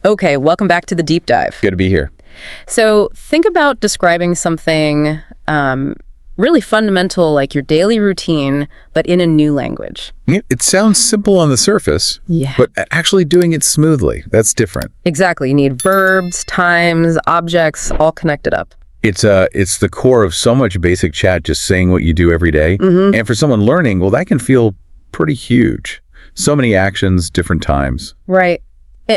Okay, welcome back to the deep dive. Good to be here. So think about describing something really fundamental like your daily routine, but in a new language. It sounds simple on the surface, Yeah. but actually doing it smoothly, that's different. Exactly. You need verbs, times, objects, all connected up. It's the core of so much basic chat, just saying what you do every day. And for someone learning, well, that can feel pretty huge. So many actions, different times. Right.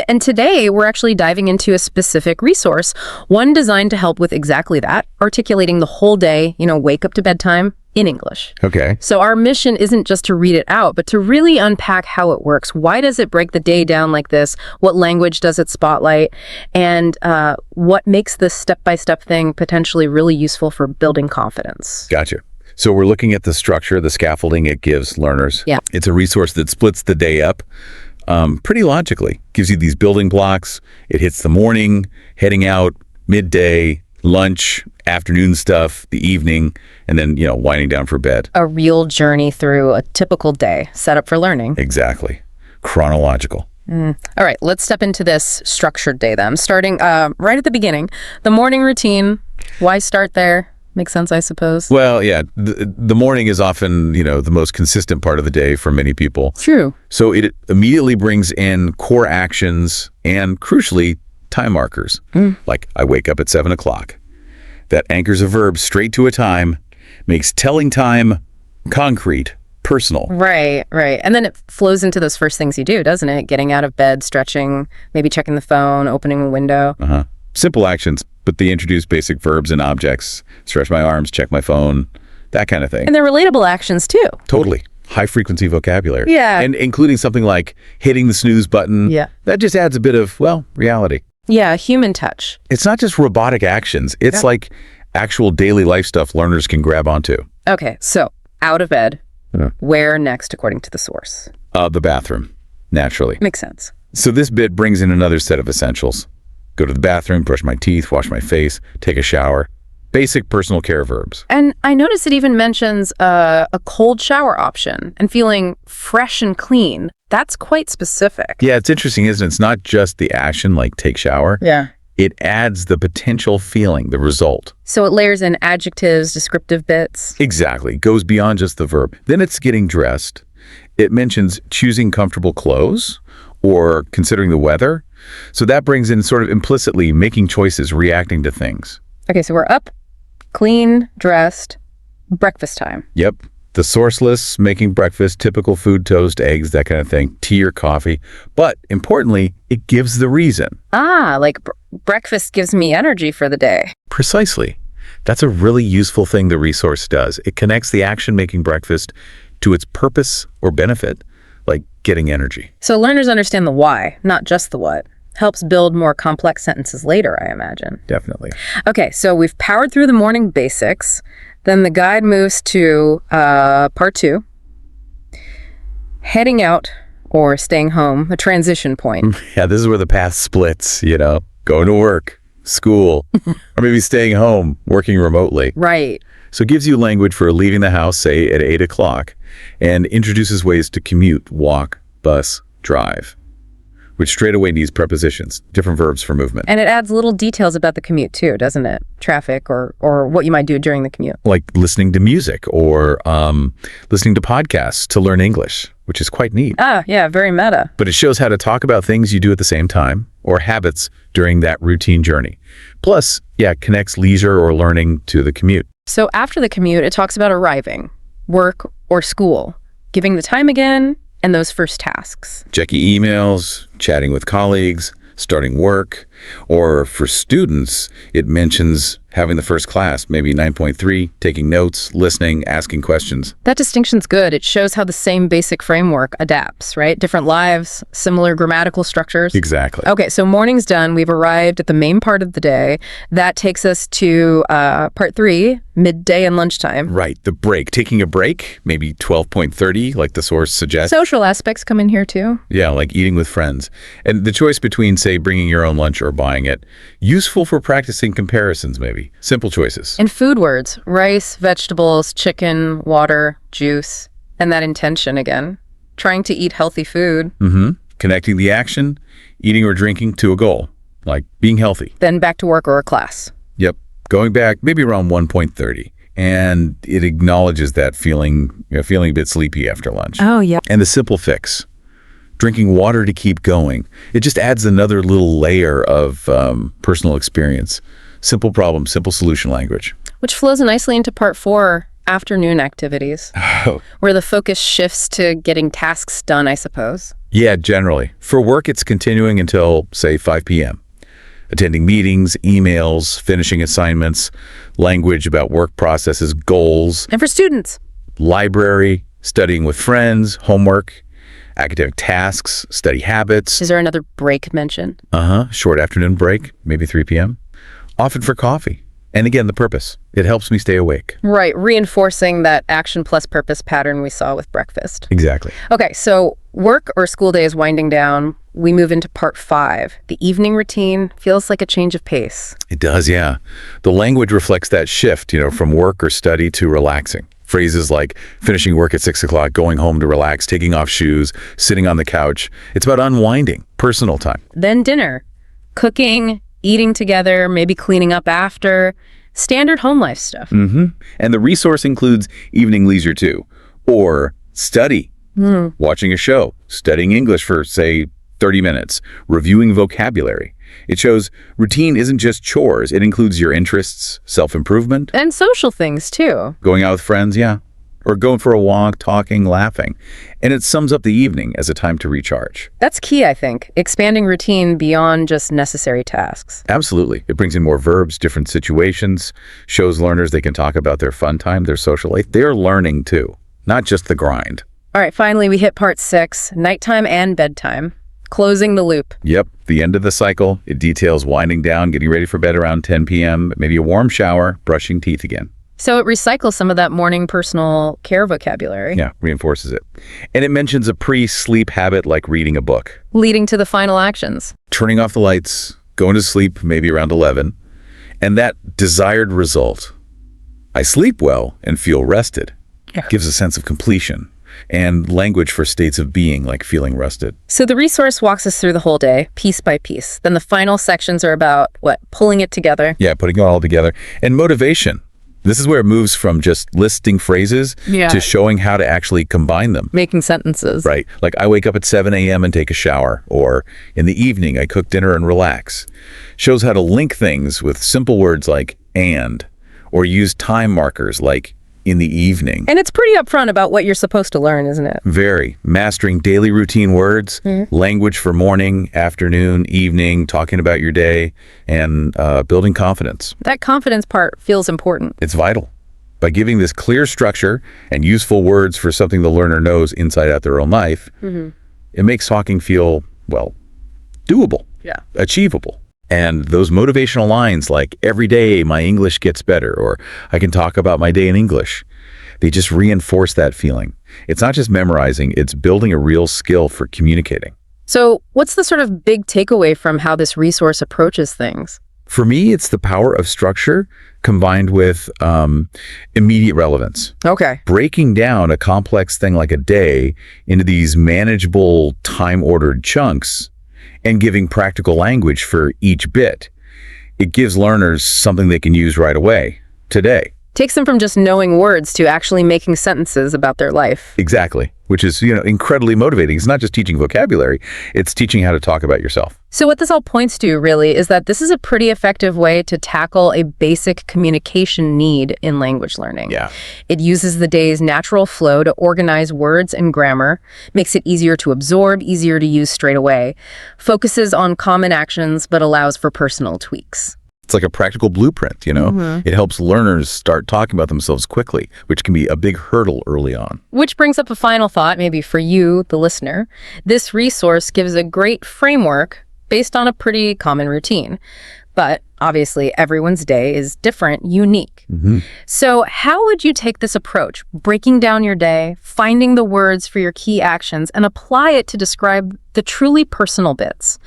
And today, we're actually diving into a specific resource, one designed to help with exactly that, articulating the whole day, wake up to bedtime in English. Okay. So our mission isn't just to read it out, but to really unpack how it works. Why does it break the day down like this? What language does it spotlight? And what makes this step-by-step thing potentially really useful for building confidence? Gotcha. So we're looking at the structure, the scaffolding it gives learners. Yeah. It's a resource that splits the day up pretty logically. Gives you these building blocks. It hits the morning, heading out, midday, lunch, afternoon stuff, the evening, and then, winding down for bed. A real journey through a typical day set up for learning. Exactly. Chronological. All right, let's step into this structured day then. Starting right at the beginning, the morning routine. Why start there? Makes sense, I suppose. Well, yeah, the morning is often, the most consistent part of the day for many people. True. So it immediately brings in core actions and, crucially, time markers. Like, I wake up at 7 o'clock. That anchors a verb straight to a time, makes telling time concrete, personal. Right. And then it flows into those first things you do, doesn't it? Getting out of bed, stretching, maybe checking the phone, opening a window. Simple actions, but they introduce basic verbs and objects. Stretch my arms, check my phone, that kind of thing. And they're relatable actions too. Totally. High-frequency vocabulary. Yeah. And including something like hitting the snooze button. Yeah. That just adds a bit of, reality. Yeah, human touch. It's not just robotic actions. It's like actual daily life stuff learners can grab onto. Okay, so out of bed, where next according to the source? The bathroom, naturally. Makes sense. So this bit brings in another set of essentials. Go to the bathroom, brush my teeth, wash my face, take a shower. Basic personal care verbs. And I notice it even mentions a cold shower option and feeling fresh and clean. That's quite specific. Yeah, it's interesting, isn't it? It's not just the action, like take shower. Yeah. It adds the potential feeling, the result. So it layers in adjectives, descriptive bits. Exactly. Goes beyond just the verb. Then it's getting dressed. It mentions choosing comfortable clothes or considering the weather. So that brings in sort of implicitly making choices, reacting to things. Okay, so we're up, clean, dressed, breakfast time. Yep. The source lists, making breakfast, typical food, toast, eggs, that kind of thing, tea or coffee. But importantly, it gives the reason. Like breakfast gives me energy for the day. Precisely. That's a really useful thing the resource does. It connects the action making breakfast to its purpose or benefit, like getting energy. So learners understand the why, not just the what. Helps build more complex sentences later, I imagine. Definitely. Okay, so we've powered through the morning basics. Then the guide moves to part 2, heading out or staying home, a transition point. Yeah, this is where the path splits, going to work, school, or maybe staying home, working remotely. Right. So it gives you language for leaving the house, say, at 8 o'clock, and introduces ways to commute, walk, bus, drive, which straight away needs prepositions, different verbs for movement. And it adds little details about the commute too, doesn't it? Traffic or what you might do during the commute. Like listening to music or listening to podcasts to learn English, which is quite neat. Yeah, very meta. But it shows how to talk about things you do at the same time or habits during that routine journey. Plus, connects leisure or learning to the commute. So after the commute, it talks about arriving, work or school, giving the time again, and those first tasks. Checking emails, chatting with colleagues, starting work, or for students, it mentions having the first class, maybe 9.3, taking notes, listening, asking questions. That distinction's good. It shows how the same basic framework adapts, right? Different lives, similar grammatical structures. Exactly. Okay, so morning's done. We've arrived at the main part of the day. That takes us to part 3, midday and lunchtime. Right, the break. Taking a break, maybe 12.30, like the source suggests. Social aspects come in here too. Yeah, like eating with friends. And the choice between, say, bringing your own lunch or buying it, useful for practicing comparisons, maybe. Simple choices. And food words, rice, vegetables, chicken, water, juice, and that intention again. Trying to eat healthy food. connecting the action, eating or drinking, to a goal, like being healthy. Then back to work or a class. Yep. Going back maybe around 1:30. And it acknowledges that feeling a bit sleepy after lunch. Oh, yeah. And the simple fix, drinking water to keep going. It just adds another little layer of personal experience. Simple problem, simple solution language. Which flows nicely into part 4, afternoon activities, where the focus shifts to getting tasks done, I suppose. Yeah, generally. For work, it's continuing until, say, 5 p.m. Attending meetings, emails, finishing assignments, language about work processes, goals. And for students? Library, studying with friends, homework, academic tasks, study habits. Is there another break mentioned? Short afternoon break, maybe 3 p.m. Often for coffee. And again, the purpose. It helps me stay awake. Right, reinforcing that action plus purpose pattern we saw with breakfast. Exactly. Okay, so work or school day is winding down. We move into part 5. The evening routine feels like a change of pace. It does, yeah. The language reflects that shift, from work or study to relaxing. Phrases like finishing work at 6 o'clock, going home to relax, taking off shoes, sitting on the couch. It's about unwinding, personal time. Then dinner, cooking, eating together, maybe cleaning up after, standard home life stuff. And the resource includes evening leisure too, or study, watching a show, studying English for, say, 30 minutes, reviewing vocabulary. It shows routine isn't just chores. It includes your interests, self-improvement. And social things too. Going out with friends, yeah. Or going for a walk, talking, laughing. And it sums up the evening as a time to recharge. That's key, I think, expanding routine beyond just necessary tasks. Absolutely. It brings in more verbs, different situations, shows learners they can talk about their fun time, their social life. They're learning too, not just the grind. All right, finally, we hit part 6, nighttime and bedtime. Closing the loop. Yep, the end of the cycle. It details winding down, getting ready for bed around 10 p.m., maybe a warm shower, brushing teeth again. So it recycles some of that morning personal care vocabulary. Yeah, reinforces it. And it mentions a pre-sleep habit like reading a book. Leading to the final actions. Turning off the lights, going to sleep maybe around 11. And that desired result, I sleep well and feel rested, gives a sense of completion. And language for states of being, like feeling rested. So the resource walks us through the whole day, piece by piece. Then the final sections are about, pulling it together. Yeah, putting it all together. And motivation. This is where it moves from just listing phrases to showing how to actually combine them. Making sentences. Right. Like, I wake up at 7 a.m. and take a shower. Or in the evening, I cook dinner and relax. Shows how to link things with simple words like and, or use time markers like in the evening. And it's pretty upfront about what you're supposed to learn, isn't it? Very. Mastering daily routine words, language for morning, afternoon, evening, talking about your day, and building confidence. That confidence part feels important. It's vital. By giving this clear structure and useful words for something the learner knows inside out their own life, it makes talking feel, doable, achievable. And those motivational lines like, every day my English gets better, or I can talk about my day in English, they just reinforce that feeling. It's not just memorizing, it's building a real skill for communicating. So what's the sort of big takeaway from how this resource approaches things? For me, it's the power of structure combined with immediate relevance. Okay. Breaking down a complex thing like a day into these manageable, time-ordered chunks and giving practical language for each bit. It gives learners something they can use right away, today. Takes them from just knowing words to actually making sentences about their life. Exactly, which is, incredibly motivating. It's not just teaching vocabulary, it's teaching how to talk about yourself. So what this all points to, really, is that this is a pretty effective way to tackle a basic communication need in language learning. Yeah. It uses the day's natural flow to organize words and grammar, makes it easier to absorb, easier to use straight away, focuses on common actions, but allows for personal tweaks. It's like a practical blueprint, It helps learners start talking about themselves quickly, which can be a big hurdle early on. Which brings up a final thought, maybe for you, the listener. This resource gives a great framework based on a pretty common routine. But obviously, everyone's day is different, unique. So how would you take this approach, breaking down your day, finding the words for your key actions, and apply it to describe the truly personal bits?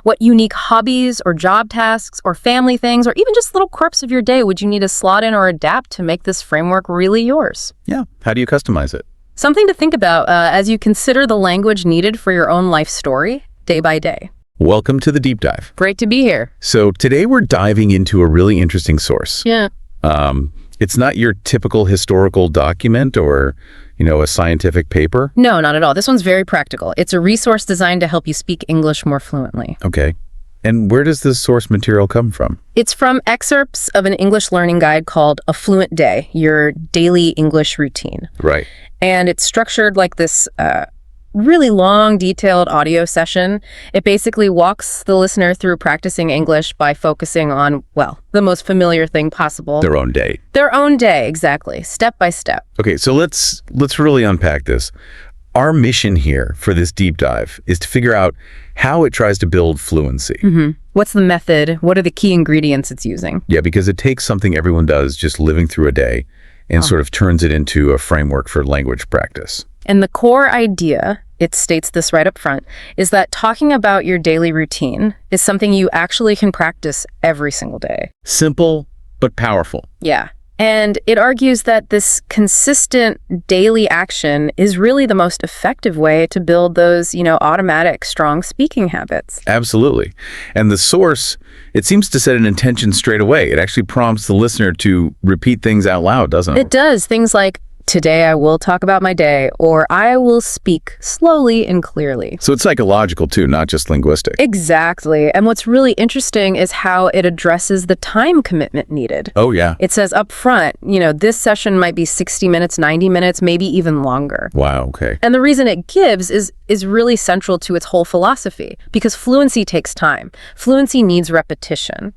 What unique hobbies or job tasks or family things or even just little quirks of your day would you need to slot in or adapt to make this framework really yours? Yeah. How do you customize it? Something to think about as you consider the language needed for your own life story day by day. Welcome to the deep dive. Great to be here. So today we're diving into a really interesting source. Yeah. It's not your typical historical document or, a scientific paper. No, not at all. This one's very practical. It's a resource designed to help you speak English more fluently. Okay. And where does this source material come from? It's from excerpts of an English learning guide called A Fluent Day, Your Daily English Routine. Right. And it's structured like this really long, detailed audio session. It basically walks the listener through practicing English by focusing on, well, the most familiar thing possible. Their own day. Their own day, exactly, step by step. Okay, so let's really unpack this. Our mission here for this deep dive is to figure out how it tries to build fluency. What's the method? What are the key ingredients it's using? Yeah, because it takes something everyone does just living through a day and sort of turns it into a framework for language practice. And the core idea, it states this right up front, is that talking about your daily routine is something you actually can practice every single day. Simple, but powerful. Yeah. And it argues that this consistent daily action is really the most effective way to build those, automatic, strong speaking habits. Absolutely. And the source, it seems to set an intention straight away. It actually prompts the listener to repeat things out loud, doesn't it? It does. Things like, today I will talk about my day, or I will speak slowly and clearly. So it's psychological too, not just linguistic. Exactly. And what's really interesting is how it addresses the time commitment needed. Oh, yeah. It says up front, this session might be 60 minutes, 90 minutes, maybe even longer. Wow, okay. And the reason it gives is really central to its whole philosophy, because fluency takes time. Fluency needs repetition.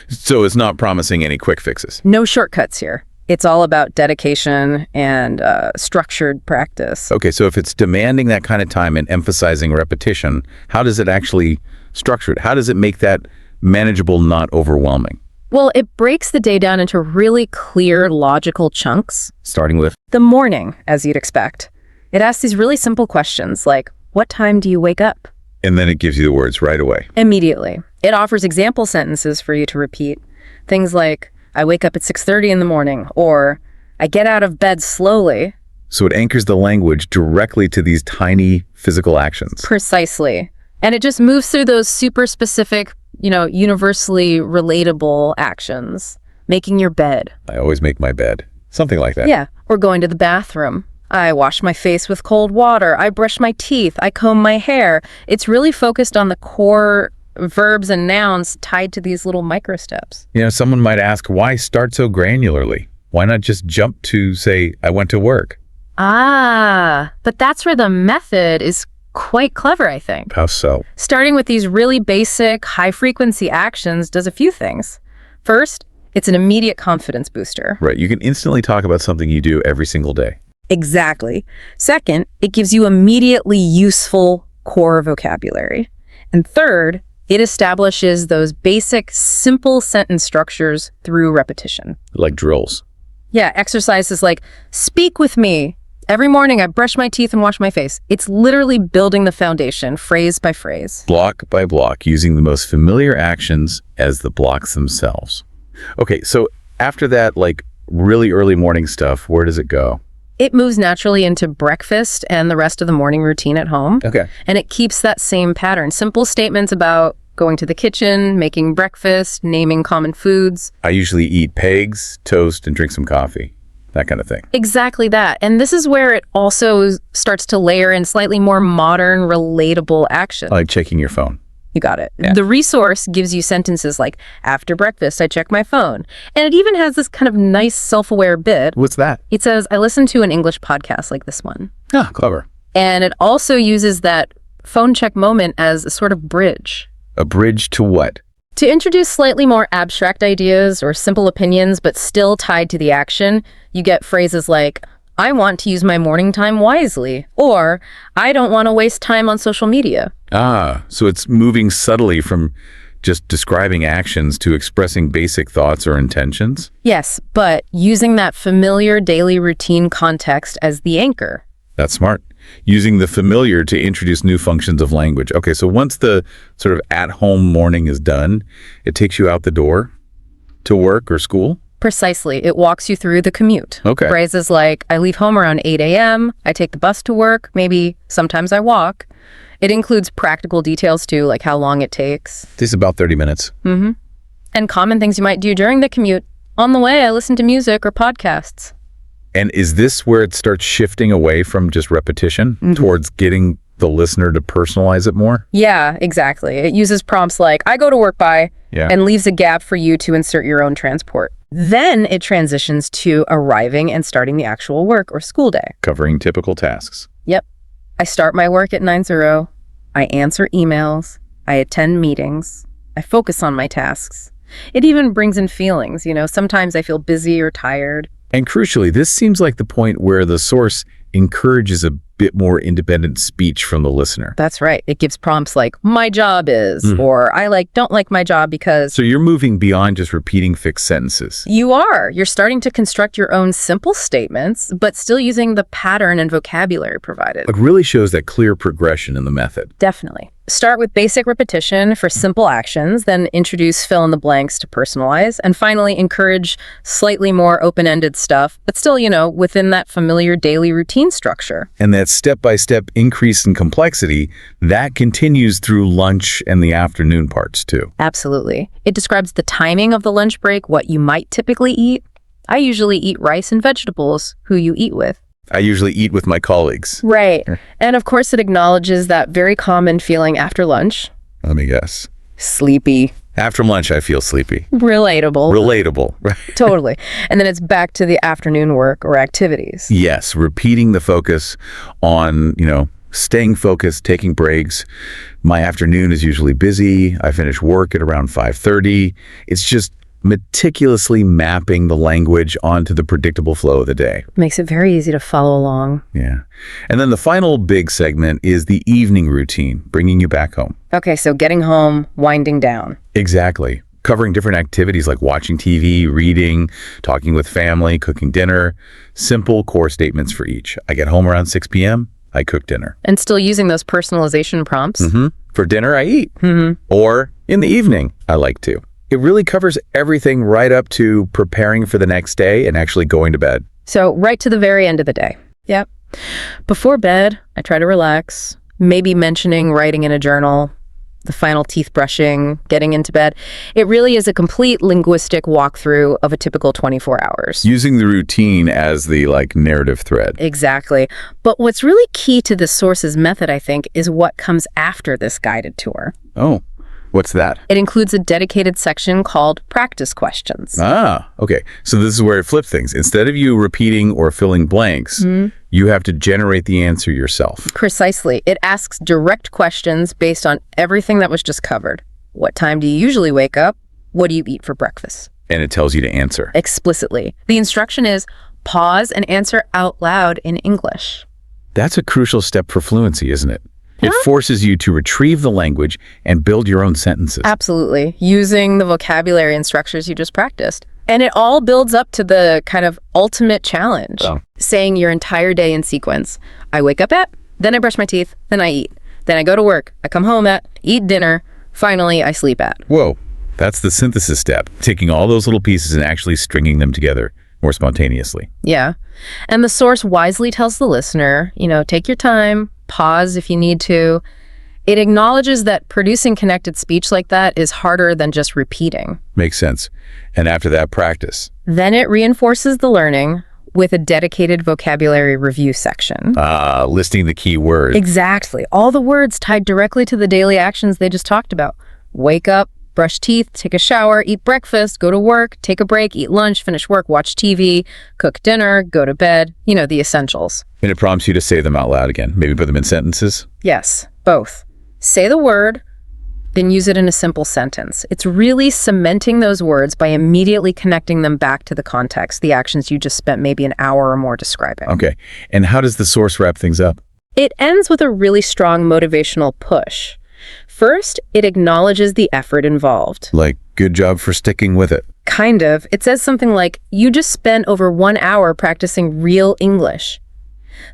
So it's not promising any quick fixes. No shortcuts here. It's all about dedication and structured practice. Okay, so if it's demanding that kind of time and emphasizing repetition, how does it actually structure it? How does it make that manageable, not overwhelming? Well, it breaks the day down into really clear, logical chunks. Starting with? The morning, as you'd expect. It asks these really simple questions like, what time do you wake up? And then it gives you the words right away. Immediately. It offers example sentences for you to repeat. Things like, I wake up at 6:30 in the morning, or I get out of bed slowly. So it anchors the language directly to these tiny physical actions. Precisely. And it just moves through those super specific, universally relatable actions. Making your bed. I always make my bed. Something like that. Yeah. Or going to the bathroom. I wash my face with cold water. I brush my teeth. I comb my hair. It's really focused on the core verbs and nouns tied to these little micro steps. Someone might ask, why start so granularly? Why not just jump to, say, I went to work? But that's where the method is quite clever, I think. How so? Starting with these really basic, high-frequency actions does a few things. First, it's an immediate confidence booster. Right, you can instantly talk about something you do every single day. Exactly. Second, it gives you immediately useful core vocabulary. And third, it establishes those basic, simple sentence structures through repetition. Like drills. Yeah, exercises like, speak with me. Every morning I brush my teeth and wash my face. It's literally building the foundation, phrase by phrase. Block by block, using the most familiar actions as the blocks themselves. Okay, so after that, really early morning stuff, where does it go? It moves naturally into breakfast and the rest of the morning routine at home. Okay. And it keeps that same pattern. Simple statements about going to the kitchen, making breakfast, naming common foods. I usually eat pegs, toast, and drink some coffee. That kind of thing. Exactly that. And this is where it also starts to layer in slightly more modern, relatable action. Like checking your phone. You got it. Yeah. The resource gives you sentences like, after breakfast, I check my phone. And it even has this kind of nice self-aware bit. What's that? It says, I listen to an English podcast like this one. Ah, clever. And it also uses that phone check moment as a sort of bridge. A bridge to what? To introduce slightly more abstract ideas or simple opinions, but still tied to the action, you get phrases like, I want to use my morning time wisely, or I don't want to waste time on social media. Ah, so it's moving subtly from just describing actions to expressing basic thoughts or intentions? Yes, but using that familiar daily routine context as the anchor. That's smart. Using the familiar to introduce new functions of language. Okay, so once the sort of at-home morning is done, it takes you out the door to work or school? Precisely. It walks you through the commute. Okay. Phrases like, I leave home around 8 a.m., I take the bus to work, maybe sometimes I walk. It includes practical details too, like how long it takes. This is about 30 minutes. Mm-hmm. And common things you might do during the commute. On the way, I listen to music or podcasts. And is this where it starts shifting away from just repetition towards getting the listener to personalize it more? Yeah, exactly. It uses prompts like, I go to work by, and leaves a gap for you to insert your own transport. Then it transitions to arriving and starting the actual work or school day. Covering typical tasks. Yep. I start my work at 9:00. I answer emails. I attend meetings. I focus on my tasks. It even brings in feelings, sometimes I feel busy or tired. And crucially, this seems like the point where the source encourages a bit more independent speech from the listener. That's right. It gives prompts like, my job is, or don't like my job because... So you're moving beyond just repeating fixed sentences. You are. You're starting to construct your own simple statements, but still using the pattern and vocabulary provided. It really shows that clear progression in the method. Definitely. Start with basic repetition for simple actions, then introduce fill in the blanks to personalize, and finally encourage slightly more open-ended stuff, but still, within that familiar daily routine structure. And that step-by-step increase in complexity, that continues through lunch and the afternoon parts too. Absolutely. It describes the timing of the lunch break, what you might typically eat. I usually eat rice and vegetables, who you eat with. I usually eat with my colleagues. Right. And of course, it acknowledges that very common feeling after lunch. Let me guess. Sleepy. After lunch, I feel sleepy. Relatable. Right. Totally. And then it's back to the afternoon work or activities. Yes, repeating the focus on, staying focused, taking breaks. My afternoon is usually busy. I finish work at around 5:30. It's just meticulously mapping the language onto the predictable flow of the day. Makes it very easy to follow along. Yeah. And then the final big segment is the evening routine, bringing you back home. Okay, so getting home, winding down. Exactly. Covering different activities like watching TV, reading, talking with family, cooking dinner. Simple core statements for each. I get home around 6 p.m., I cook dinner. And still using those personalization prompts. For dinner, I eat. Or in the evening, I like to. It really covers everything right up to preparing for the next day and actually going to bed. So right to the very end of the day. Yep. Before bed, I try to relax, maybe mentioning writing in a journal, the final teeth brushing, getting into bed. It really is a complete linguistic walkthrough of a typical 24 hours. Using the routine as the narrative thread. Exactly. But what's really key to the source's method, I think, is what comes after this guided tour. Oh. What's that? It includes a dedicated section called practice questions. Ah, okay. So this is where it flips things. Instead of you repeating or filling blanks, you have to generate the answer yourself. Precisely. It asks direct questions based on everything that was just covered. What time do you usually wake up? What do you eat for breakfast? And it tells you to answer. Explicitly. The instruction is pause and answer out loud in English. That's a crucial step for fluency, isn't it? It forces you to retrieve the language and build your own sentences. Absolutely. Using the vocabulary and structures you just practiced. And it all builds up to the kind of ultimate challenge. Saying your entire day in sequence. I wake up at, then I brush my teeth, then I eat. Then I go to work. I come home at, eat dinner. Finally, I sleep at. Whoa. That's the synthesis step. Taking all those little pieces and actually stringing them together more spontaneously. Yeah. And the source wisely tells the listener, take your time, pause if you need to. It acknowledges that producing connected speech like that is harder than just repeating. Makes sense. And after that, practice. Then it reinforces the learning with a dedicated vocabulary review section. Listing the key words. Exactly. All the words tied directly to the daily actions they just talked about. Wake up, brush teeth, take a shower, eat breakfast, go to work, take a break, eat lunch, finish work, watch TV, cook dinner, go to bed, the essentials. And it prompts you to say them out loud again. Maybe put them in sentences. Yes, both. Say the word, then use it in a simple sentence. It's really cementing those words by immediately connecting them back to the context, the actions you just spent maybe an hour or more describing. Okay. And how does the source wrap things up? It ends with a really strong motivational push. First, it acknowledges the effort involved. Like, good job for sticking with it. Kind of. It says something like, you just spent over 1 hour practicing real English.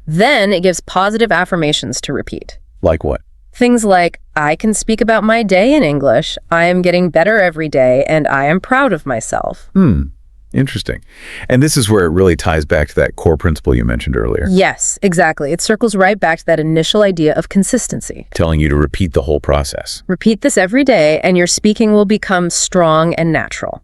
Then it gives positive affirmations to repeat. Like what? Things like, I can speak about my day in English, I am getting better every day, and I am proud of myself. Interesting. And this is where it really ties back to that core principle you mentioned earlier, Yes, exactly. It circles right back to that initial idea of consistency. telling you to repeat the whole process. Repeat this every day, and your speaking will become strong and natural.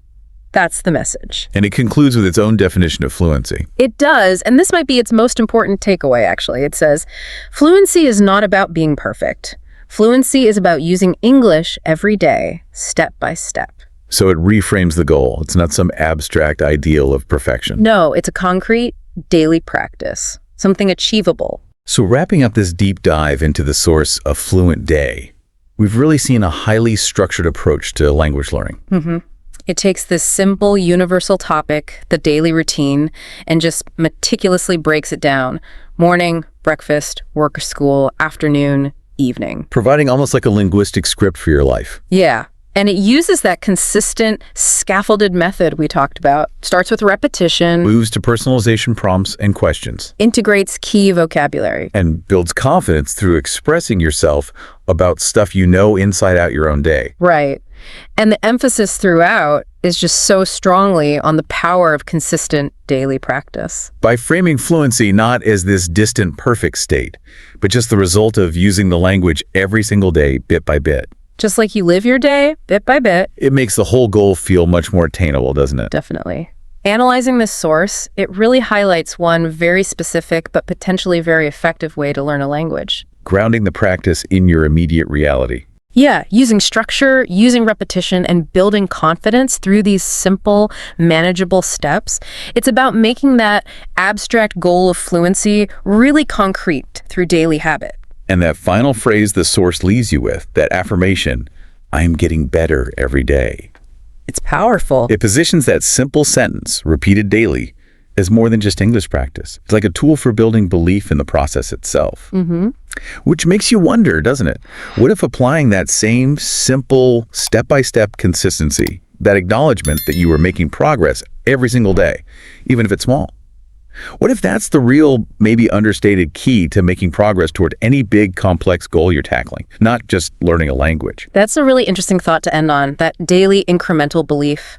That's the message. And it concludes with its own definition of fluency. It does, and this might be its most important takeaway, actually. It says, fluency is not about being perfect. Fluency is about using English every day, step by step. So it reframes the goal. It's not some abstract ideal of perfection. No, it's a concrete, daily practice, something achievable. So wrapping up this deep dive into the source of Fluent Day, we've really seen a highly structured approach to language learning. It takes this simple, universal topic, the daily routine, and just meticulously breaks it down. Morning, breakfast, work or school, afternoon, evening. Providing almost like a linguistic script for your life. Yeah. And it uses that consistent, scaffolded method we talked about. Starts with repetition, Moves to personalization prompts and questions. integrates key vocabulary. And builds confidence through expressing yourself about stuff you know inside out your own day. Right. And the emphasis throughout is just so strongly on the power of consistent daily practice. By framing fluency not as this distant perfect state, but just the result of using the language every single day, bit by bit. Just like you live your day, bit by bit. It makes the whole goal feel much more attainable, doesn't it? Definitely. Analyzing this source, it really highlights one very specific but potentially very effective way to learn a language. Grounding the practice in your immediate reality. Yeah, using structure, using repetition, and building confidence through these simple, manageable steps. It's about making that abstract goal of fluency really concrete through daily habit. And that final phrase the source leaves you with, that affirmation, I'm getting better every day. It's powerful. It positions that simple sentence, repeated daily, as more than just English practice. It's like a tool for building belief in the process itself. Which makes you wonder, doesn't it? What if applying that same simple, step-by-step consistency, that acknowledgement that you are making progress every single day, even if it's small? What if that's the real, maybe understated key to making progress toward any big, complex goal you're tackling, not just learning a language? That's a really interesting thought to end on, that daily incremental belief.